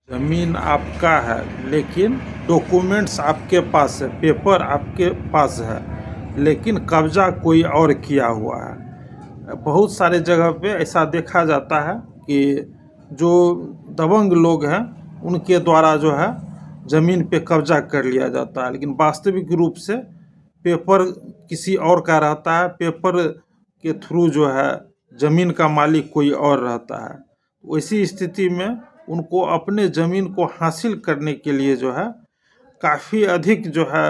ज़मीन आपका है लेकिन डॉक्यूमेंट्स आपके पास है, पेपर आपके पास है, लेकिन कब्ज़ा कोई और किया हुआ है। बहुत सारे जगह पे ऐसा देखा जाता है कि जो दबंग लोग हैं उनके द्वारा जो है ज़मीन पे कब्ज़ा कर लिया जाता है, लेकिन वास्तविक रूप से पेपर किसी और का रहता है। पेपर के थ्रू जो है ज़मीन का मालिक कोई और रहता है। वैसी स्थिति में उनको अपने ज़मीन को हासिल करने के लिए जो है काफ़ी अधिक जो है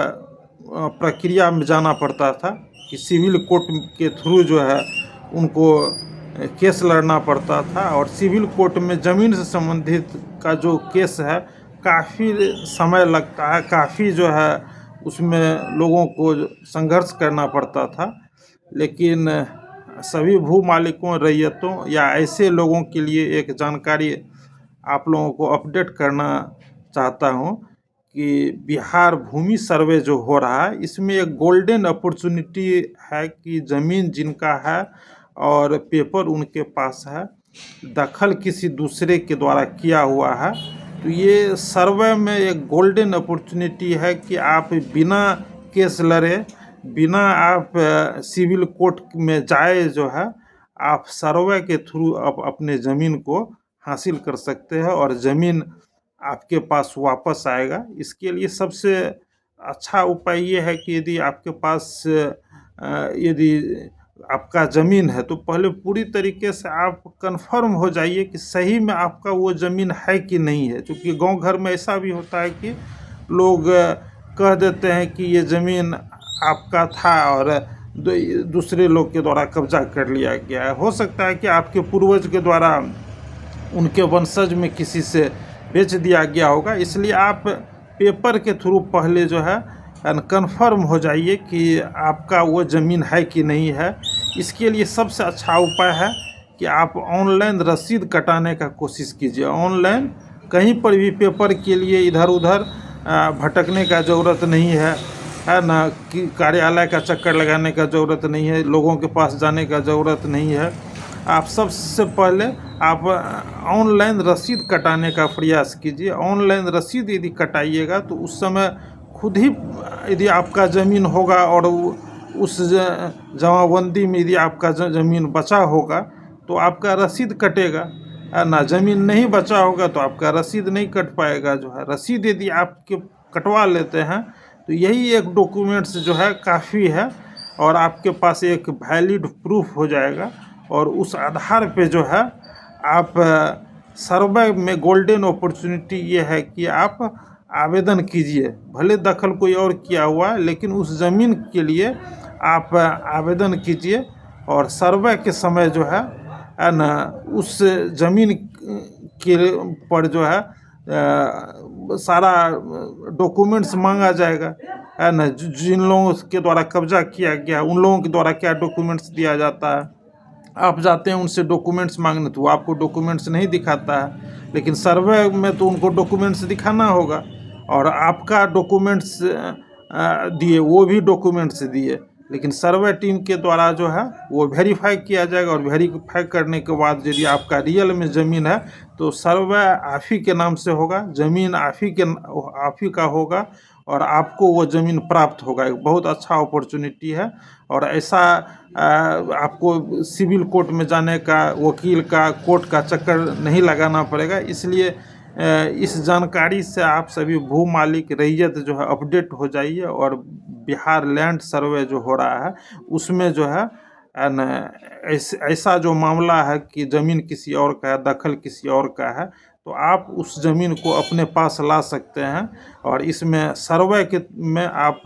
प्रक्रिया में जाना पड़ता था कि सिविल कोर्ट के थ्रू जो है उनको केस लड़ना पड़ता था। और सिविल कोर्ट में ज़मीन से संबंधित का जो केस है काफ़ी समय लगता है, काफ़ी जो है उसमें लोगों को संघर्ष करना पड़ता था। लेकिन सभी भू मालिकों, रैयतों या ऐसे लोगों के लिए एक जानकारी आप लोगों को अपडेट करना चाहता हूँ कि बिहार भूमि सर्वे जो हो रहा है इसमें एक गोल्डन अपॉर्चुनिटी है कि ज़मीन जिनका है और पेपर उनके पास है, दखल किसी दूसरे के द्वारा किया हुआ है, तो ये सर्वे में एक गोल्डन अपॉर्चुनिटी है कि आप बिना केस लड़े, बिना आप सिविल कोर्ट में जाए जो है आप सर्वे के थ्रू आप अपने ज़मीन को हासिल कर सकते हैं और ज़मीन आपके पास वापस आएगा। इसके लिए सबसे अच्छा उपाय ये है कि यदि आपके पास यदि आपका ज़मीन है तो पहले पूरी तरीके से आप कंफर्म हो जाइए कि सही में आपका वो ज़मीन है कि नहीं है। क्योंकि गांव घर में ऐसा भी होता है कि लोग कह देते हैं कि ये ज़मीन आपका था और दूसरे लोग के द्वारा कब्जा कर लिया गया है। हो सकता है कि आपके पूर्वज के द्वारा उनके वंशज में किसी से बेच दिया गया होगा। इसलिए आप पेपर के थ्रू पहले जो है कन्फर्म हो जाइए कि आपका वो ज़मीन है कि नहीं है। इसके लिए सबसे अच्छा उपाय है कि आप ऑनलाइन रसीद कटाने का कोशिश कीजिए। ऑनलाइन कहीं पर भी पेपर के लिए इधर उधर भटकने का ज़रूरत नहीं है ना, कि कार्यालय का चक्कर लगाने का ज़रूरत नहीं है, लोगों के पास जाने का ज़रूरत नहीं है। आप सबसे पहले आप ऑनलाइन रसीद कटाने का प्रयास कीजिए। ऑनलाइन रसीद यदि कटाइएगा तो उस समय खुद ही यदि आपका ज़मीन होगा और उस जमाबंदी में यदि आपका ज़मीन बचा होगा तो आपका रसीद कटेगा, ना ज़मीन नहीं बचा होगा तो आपका रसीद नहीं कट पाएगा। जो है रसीद यदि आपके कटवा लेते हैं तो यही एक डॉक्यूमेंट्स जो है काफ़ी है और आपके पास एक वैलिड प्रूफ हो जाएगा। और उस आधार पे जो है आप सर्वे में गोल्डन अपॉर्चुनिटी ये है कि आप आवेदन कीजिए। भले दखल कोई और किया हुआ है लेकिन उस ज़मीन के लिए आप आवेदन कीजिए और सर्वे के समय जो है ना उस ज़मीन के पर जो है सारा डॉक्यूमेंट्स मांगा जाएगा, है ना। जिन लोगों के द्वारा कब्जा किया गया उन लोगों के द्वारा क्या डॉक्यूमेंट्स दिया जाता है। आप जाते हैं उनसे डॉक्यूमेंट्स मांगने तो वो आपको डॉक्यूमेंट्स नहीं दिखाता है, लेकिन सर्वे में तो उनको डॉक्यूमेंट्स दिखाना होगा। और आपका डॉक्यूमेंट्स दिए, वो भी डॉक्यूमेंट्स दिए, लेकिन सर्वे टीम के द्वारा जो है वो वेरीफाई किया जाएगा और वेरीफाई करने के बाद यदि आपका रियल में ज़मीन है तो सर्वे आप ही के नाम से होगा, ज़मीन आप ही का होगा और आपको वो ज़मीन प्राप्त होगा। एक बहुत अच्छा अपॉर्चुनिटी है और ऐसा आपको सिविल कोर्ट में जाने का, वकील का, कोर्ट का चक्कर नहीं लगाना पड़ेगा। इसलिए इस जानकारी से आप सभी भू मालिक, रैयत जो है अपडेट हो जाइए और बिहार लैंड सर्वे जो हो रहा है उसमें जो है न ऐसा जो मामला है कि ज़मीन किसी और का है, दखल किसी और का है, तो आप उस ज़मीन को अपने पास ला सकते हैं। और इसमें सर्वे के में आप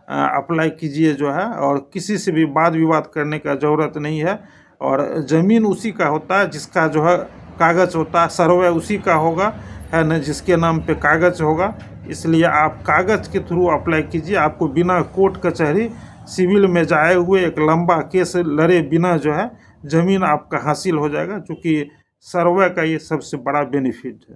अप्लाई कीजिए जो है, और किसी से भी वाद विवाद करने का ज़रूरत नहीं है। और ज़मीन उसी का होता है जिसका जो है कागज़ होता है, सर्वे उसी का होगा, है ना, जिसके नाम पे कागज़ होगा। इसलिए आप कागज़ के थ्रू अप्लाई कीजिए। आपको बिना कोर्ट कचहरी, सिविल में जाए हुए एक लंबा केस लड़े बिना जो है ज़मीन आपका हासिल हो जाएगा, क्योंकि सर्वे का ये सबसे बड़ा बेनिफिट है।